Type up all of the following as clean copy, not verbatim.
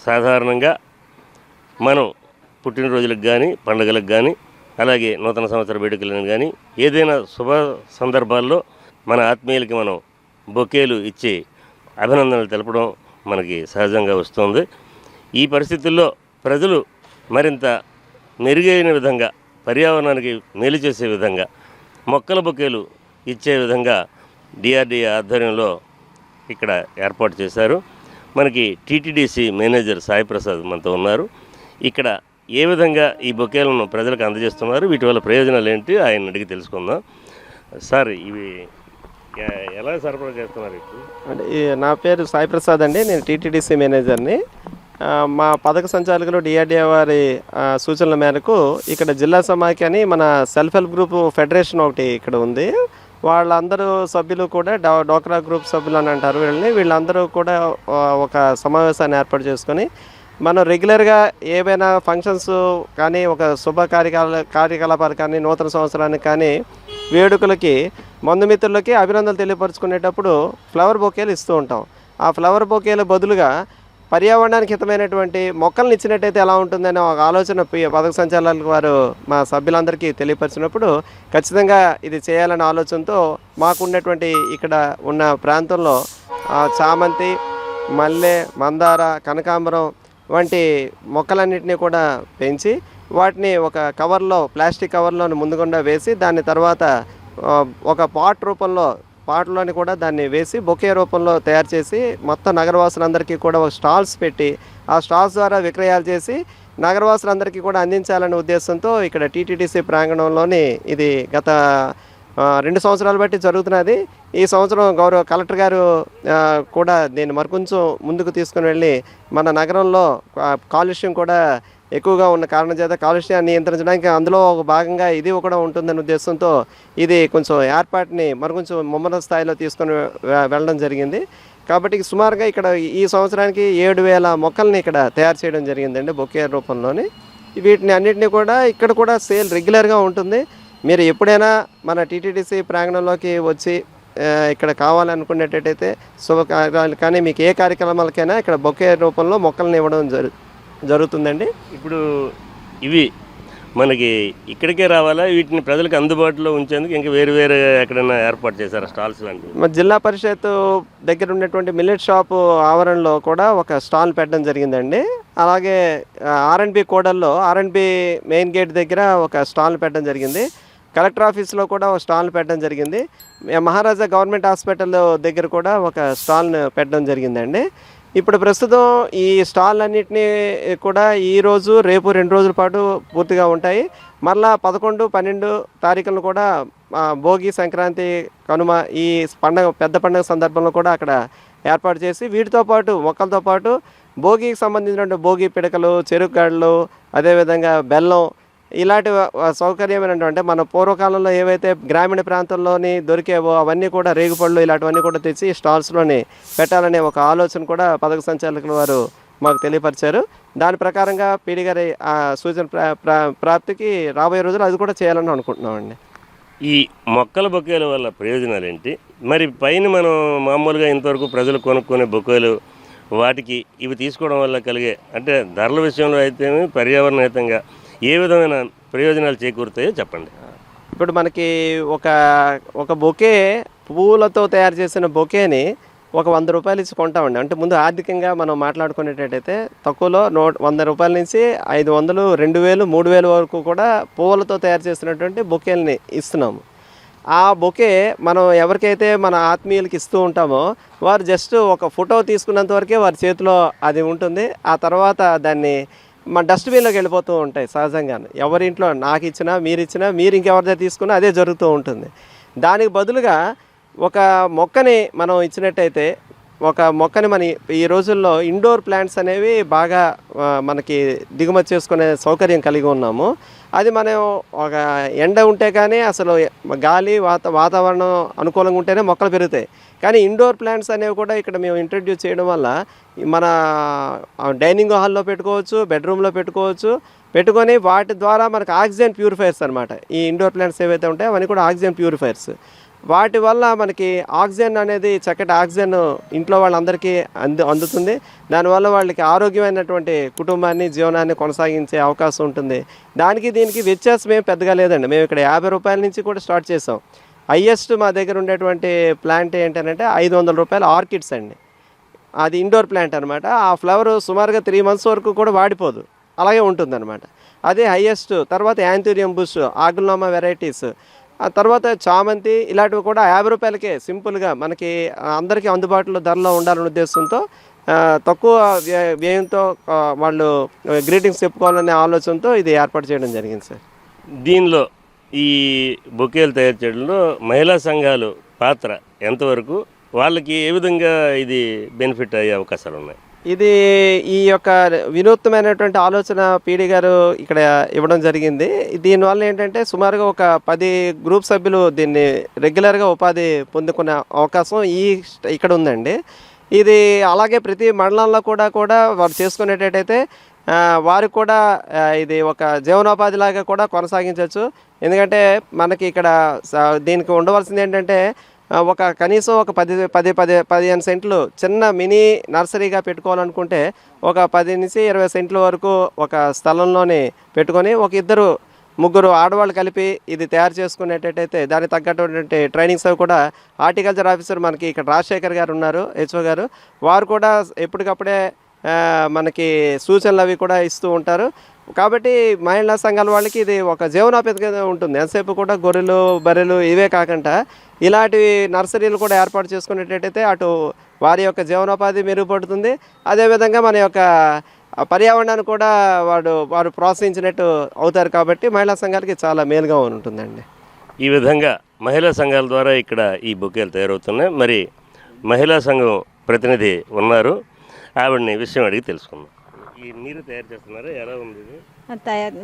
సాధారణంగా మనం పుట్టినరోజులకు కానీ పండుగలకు కానీ అలాగే నూతన సంవత్సర వేడుకలను కానీ ఏదైనా శుభ సందర్భాల్లో మన ఆత్మీయులకి మనం బొకేలు ఇచ్చి అభినందనలు తెలపడం మనకి సహజంగా వస్తుంది. ఈ పరిస్థితుల్లో ప్రజలు మరింత మెరుగైన విధంగా పర్యావరణానికి మేలు చేసే విధంగా మొక్కల బొకేలు ఇచ్చే విధంగా డిఆర్డీఏ ఆధ్వర్యంలో ఇక్కడ ఏర్పాటు చేశారు. మనకి టీటీడీసీ మేనేజర్ సాయి ప్రసాద్ మనతో ఉన్నారు. ఇక్కడ ఏ విధంగా ఈ బొకేలను ప్రజలకు అందజేస్తున్నారు, వీటి వల్ల ప్రయోజనాలు ఏంటి ఆయన అడిగి తెలుసుకుందాం. సార్, ఇవి ఎలా సరఫరా చేస్తున్నారు? అంటే నా పేరు సాయి ప్రసాద్ అండి, నేను టీటీడీసీ మేనేజర్ని. మా పథక సంచాలకులు డిఆర్డీఏ వారి సూచనల మేరకు ఇక్కడ జిల్లా సమాఖ్య అని మన సెల్ఫ్ హెల్ప్ గ్రూప్ ఫెడరేషన్ ఒకటి ఇక్కడ ఉంది. వాళ్ళందరూ సభ్యులు కూడా డోక్రా గ్రూప్ సభ్యులు అని అంటారు వీళ్ళందరూ కూడా ఒక సమావేశాన్ని ఏర్పాటు చేసుకొని మనం రెగ్యులర్గా ఏవైనా ఫంక్షన్స్ కానీ ఒక శుభ కార్యకలాపాలు కానీ నూతన సంవత్సరానికి కానీ వేడుకలకి బంధుమిత్రులకి అభినందనలు తెలియపరుచుకునేటప్పుడు ఫ్లవర్ బొకేలు ఇస్తూ ఉంటాం. ఆ ఫ్లవర్ బొకేల బదులుగా పర్యావరణానికి హితమైనటువంటి మొక్కలను ఇచ్చినట్టయితే ఎలా ఉంటుందనే ఒక ఆలోచన పథక సంచాలకులు వారు మా సభ్యులందరికీ తెలియపరిచినప్పుడు ఖచ్చితంగా ఇది చేయాలనే ఆలోచనతో మాకున్నటువంటి ఇక్కడ ఉన్న ప్రాంతంలో చామంతి, మల్లె, మందార, కనకాంబరం వంటి మొక్కలన్నింటినీ కూడా పెంచి వాటిని ఒక కవర్లో ప్లాస్టిక్ కవర్లో ముందుగుండా వేసి దాని తర్వాత ఒక పాట్లోని కూడా దాన్ని వేసి బొకే రూపంలో తయారు చేసి మొత్తం నగరవాసులందరికీ కూడా ఒక స్టాల్స్ పెట్టి ఆ స్టాల్స్ ద్వారా విక్రయాలు చేసి నగరవాసులందరికీ కూడా అందించాలనే ఉద్దేశంతో ఇక్కడ టీటీడీసీ ప్రాంగణంలోని ఇది గత 2 సంవత్సరాలు బట్టి జరుగుతున్నది. ఈ సంవత్సరం గౌరవ కలెక్టర్ గారు కూడా దీన్ని మరికొంచెం ముందుకు తీసుకుని వెళ్ళి మన నగరంలో కాలుష్యం కూడా ఎక్కువగా ఉన్న కారణం చేత కాలుష్యాన్ని నియంత్రించడానికి అందులో ఒక భాగంగా ఇది కూడా ఉంటుందనే ఉద్దేశంతో ఇది కొంచెం ఏర్పాటుని మరికొంచెం ముమ్మర స్థాయిలో తీసుకొని వెళ్ళడం జరిగింది. కాబట్టి సుమారుగా ఇక్కడ ఈ సంవత్సరానికి 7,000 మొక్కల్ని ఇక్కడ తయారు చేయడం జరిగిందండి బొకే రూపంలోని. వీటిని అన్నింటినీ కూడా ఇక్కడ కూడా సేల్ రెగ్యులర్గా ఉంటుంది. మీరు ఎప్పుడైనా మన టీటీడీసీ ప్రాంగణంలోకి వచ్చి ఇక్కడ కావాలనుకునేటట్టయితే శుభకార్యాలు కానీ మీకు ఏ కార్యక్రమాలకైనా ఇక్కడ బొకే రూపంలో మొక్కలను ఇవ్వడం జరుగుతుందండి. ఇప్పుడు ఇవి మనకి ఇక్కడికే రావాలా, వీటిని ప్రజలకు అందుబాటులో ఉంచేందుకు ఇంకా వేరు ఎక్కడైనా ఏర్పాటు చేశారా స్టాల్స్ లాంటివి? మన జిల్లా పరిషత్ దగ్గర ఉన్నటువంటి మిల్లెట్ షాపు ఆవరణలో కూడా ఒక స్టాల్ పెట్టడం జరిగిందండి. అలాగే ఆర్ఎండ్బి కోడల్లో ఆర్ఎండ్బి మెయిన్ గేట్ దగ్గర ఒక స్టాల్ పెట్టడం జరిగింది. కలెక్టర్ ఆఫీస్లో కూడా ఒక స్టాల్ పెట్టడం జరిగింది. మహారాజా గవర్నమెంట్ హాస్పిటల్ దగ్గర కూడా ఒక స్టాల్ను పెట్టడం జరిగిందండి. ఇప్పుడు ప్రస్తుతం ఈ స్టాల్ అన్నింటినీ కూడా ఈరోజు రేపు 2 రోజుల పాటు పూర్తిగా ఉంటాయి. మరలా 11, 12 తారీఖులను కూడా భోగి, సంక్రాంతి, కనుమ ఈ పెద్ద పండుగ సందర్భంలో కూడా అక్కడ ఏర్పాటు చేసి వీటితో పాటు మొక్కలతో పాటు భోగికి సంబంధించిన భోగి పిడకలు, చెరుకు గడలు, అదేవిధంగా బెల్లం ఇలాంటి సౌకర్యమైనటువంటి మన పూర్వకాలంలో ఏవైతే గ్రామీణ ప్రాంతాల్లోని దొరికేవో అవన్నీ కూడా రేగుపళ్ళు ఇలాంటివన్నీ కూడా తెచ్చి స్టాల్స్లోని పెట్టాలనే ఒక ఆలోచన కూడా పథక సంచాలకులు వారు మాకు తెలియపరిచారు. దాని ప్రకారంగా పీడి గారి సూచన ప్రాప్తికి రాబోయే రోజులు అది కూడా చేయాలని అనుకుంటున్నామండి. ఈ మొక్కల బొకేల వల్ల ప్రయోజనాలు ఏంటి? మరి పైన మనం మామూలుగా ఇంతవరకు ప్రజలు కొనుక్కునే బొకేలు వాటికి ఇవి తీసుకోవడం వల్ల కలిగే అంటే ధరల విషయంలో అయితే పర్యావరణహితంగా ఏ విధమైన ప్రయోజనాలు చేకూరుతాయో చెప్పండి. ఇప్పుడు మనకి ఒక బొకే పువ్వులతో తయారు చేసిన బొకేని ఒక 100 రూపాయలు ఇచ్చి కొంటామండి. అంటే ముందు ఆర్థికంగా మనం మాట్లాడుకునేటట్టయితే తక్కువలో 100 రూపాయల నుంచి 500, 2000, 3000 వరకు కూడా పువ్వులతో తయారు చేసినటువంటి బొకేల్ని ఇస్తున్నాము. ఆ బొకే మనం ఎవరికైతే మన ఆత్మీయులకి ఇస్తూ ఉంటామో వారు జస్ట్ ఒక ఫోటో తీసుకున్నంత వరకే వారి చేతిలో అది ఉంటుంది. ఆ తర్వాత దాన్ని మన డస్ట్బిన్లోకి వెళ్ళిపోతూ ఉంటాయి సహజంగా. ఎవరింట్లో నాకు ఇచ్చినా మీరు ఇంకెవరిదో తీసుకున్నా అదే జరుగుతూ ఉంటుంది. దానికి బదులుగా ఒక మొక్కని మనం ఇచ్చినట్టయితే మన ఈ రోజుల్లో ఇండోర్ ప్లాంట్స్ అనేవి బాగా మనకి దిగుమతి చేసుకునే సౌకర్యం కలిగి ఉన్నాము. అది మనం ఒక ఎండ ఉంటే కానీ అసలు గాలి వాతావరణం అనుకూలంగా ఉంటేనే మొక్కలు పెరుగుతాయి. కానీ ఇండోర్ ప్లాంట్స్ అనేవి కూడా ఇక్కడ మేము ఇంట్రడ్యూస్ చేయడం వల్ల మన డైనింగ్ హాల్లో పెట్టుకోవచ్చు, బెడ్రూమ్లో పెట్టుకొని వాటి ద్వారా మనకు ఆక్సిజన్ ప్యూరిఫైర్స్ అనమాట. ఈ ఇండోర్ ప్లాంట్స్ ఏవైతే ఉంటాయో అవన్నీ కూడా ఆక్సిజన్ ప్యూరిఫైర్స్. వాటి వల్ల మనకి ఆక్సిజన్ అనేది చక్కటి ఆక్సిజన్ ఇంట్లో వాళ్ళందరికీ అందుతుంది. దానివల్ల వాళ్ళకి ఆరోగ్యమైనటువంటి కుటుంబాన్ని జీవనాన్ని కొనసాగించే అవకాశం ఉంటుంది. దానికి దీనికి వ్యత్యాసం ఏం పెద్దగా లేదండి. మేము ఇక్కడ 50 రూపాయల నుంచి కూడా స్టార్ట్ చేసాం. హైయెస్ట్ మా దగ్గర ఉండేటువంటి ప్లాంట్ ఏంటంటే 500 రూపాయల ఆర్కిడ్స్ అండి. అది ఇండోర్ ప్లాంట్ అనమాట. ఆ ఫ్లవర్ సుమారుగా 3 మంత్స్ వరకు కూడా వాడిపోదు, అలాగే ఉంటుందన్నమాట. అదే హైయెస్ట్. తర్వాత యాంథూరియం బుష్, ఆగ్లోమా వెరైటీస్, ఆ తర్వాత చామంతి, ఇలాంటివి కూడా 50 రూపాయలకే సింపుల్గా మనకి అందరికీ అందుబాటులో ధరలో ఉండాలనే ఉద్దేశంతో తక్కువ వ్యయంతో వాళ్ళు గ్రీటింగ్స్ చెప్పుకోవాలనే ఆలోచనతో ఇది ఏర్పాటు చేయడం జరిగింది సార్. దీనిలో ఈ బొకేలు తయారు చేయడంలో మహిళా సంఘాలు పాత్ర ఎంతవరకు, వాళ్ళకి ఏ విధంగా ఇది బెనిఫిట్ అయ్యే అవకాశాలు ఉన్నాయి? ఇది ఈ యొక్క వినూత్నమైనటువంటి ఆలోచన పీడి గారు ఇక్కడ ఇవ్వడం జరిగింది. దీనివల్ల ఏంటంటే సుమారుగా ఒక 10 గ్రూప్ సభ్యులు దీన్ని రెగ్యులర్గా ఉపాధి పొందుకునే అవకాశం ఇక్కడ ఉందండి. ఇది అలాగే ప్రతి మండలంలో కూడా వారు చేసుకునేటట్టయితే వారికి కూడా ఇది ఒక జీవనోపాధిలాగా కూడా కొనసాగించవచ్చు. ఎందుకంటే మనకి ఇక్కడ దీనికి ఉండవలసింది ఏంటంటే కనీసం ఒక 15 సెంట్లు చిన్న మినీ నర్సరీగా పెట్టుకోవాలనుకుంటే ఒక 10 నుంచి 20 సెంట్ల వరకు ఒక స్థలంలోనే పెట్టుకొని ఒక 2-3 ఆడవాళ్ళు కలిపి ఇది తయారు చేసుకునేటట్టయితే దానికి తగ్గటువంటి ట్రైనింగ్స్ అవి కూడా హార్టికల్చర్ ఆఫీసర్ మనకి ఇక్కడ రాజశేఖర్ గారు ఉన్నారు, హెచ్ఓ గారు, వారు కూడా ఎప్పటికప్పుడే మనకి సూచనలు అవి కూడా ఇస్తూ ఉంటారు. కాబట్టి మహిళా సంఘాల వాళ్ళకి ఇది ఒక జీవనోపాధిగా ఉంటుంది. ఎంతసేపు కూడా గొర్రెలు బర్రెలు ఇవే కాకుండా ఇలాంటి నర్సరీలు కూడా ఏర్పాటు చేసుకునేటట్టయితే అటు వారి యొక్క జీవనోపాధి మెరుగుపడుతుంది. అదేవిధంగా మన యొక్క పర్యావరణాన్ని కూడా వారు ప్రోత్సహించినట్టు అవుతారు. కాబట్టి మహిళా సంఘాలకి చాలా మేలుగా ఉంటుందండి. ఈ విధంగా మహిళా సంఘాల ద్వారా ఇక్కడ ఈ బొకేలు తయారవుతున్నాయి. మరి మహిళా సంఘం ప్రతినిధి ఉన్నారు, ఆవిడని విషయం అడిగి తెలుసుకుందాం. ఈ మీరు తయారు చేస్తున్నారా, ఎలా ఉంది ఇది?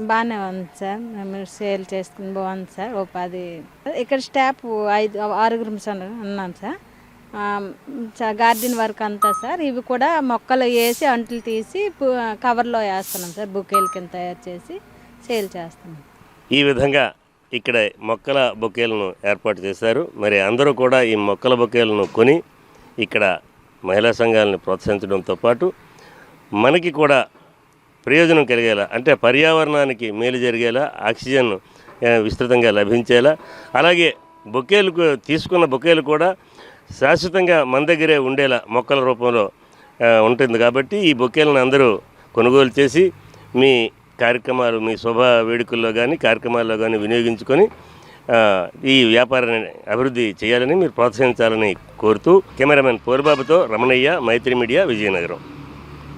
బాగానే ఉంది సార్. మేము సేల్ చేసుకుని బాగుంది సార్. ఉపాధి ఇక్కడ స్టాఫ్ 5-6 ఉన్నాం సార్. గార్డెన్ వర్క్ అంతా సార్. ఇవి కూడా మొక్కలు వేసి అంట్లు తీసి కవర్లో వేస్తున్నాం సార్. బొకేలు కింద తయారు చేసి సేల్ చేస్తున్నాం. ఈ విధంగా ఇక్కడ మొక్కల బొకేలను ఏర్పాటు చేశారు. మరి అందరూ కూడా ఈ మొక్కల బొకేలను కొని ఇక్కడ మహిళా సంఘాలను ప్రోత్సహించడంతో పాటు మనకి కూడా ప్రయోజనం కలిగేలా, అంటే పర్యావరణానికి మేలు జరిగేలా, ఆక్సిజన్ విస్తృతంగా లభించేలా, అలాగే తీసుకున్న బొకేలు కూడా శాశ్వతంగా మన దగ్గరే ఉండేలా మొక్కల రూపంలో ఉంటుంది. కాబట్టి ఈ బొకేలను అందరూ కొనుగోలు చేసి మీ కార్యక్రమాలు, మీ శుభ వేడుకల్లో కానీ కార్యక్రమాల్లో కానీ వినియోగించుకొని ఈ వ్యాపారాన్ని అభివృద్ధి చేయాలని, మీరు ప్రోత్సహించాలని కోరుతూ కెమెరామెన్ పోర్బాబుతో రమణయ్య, మైత్రి మీడియా, విజయనగరం.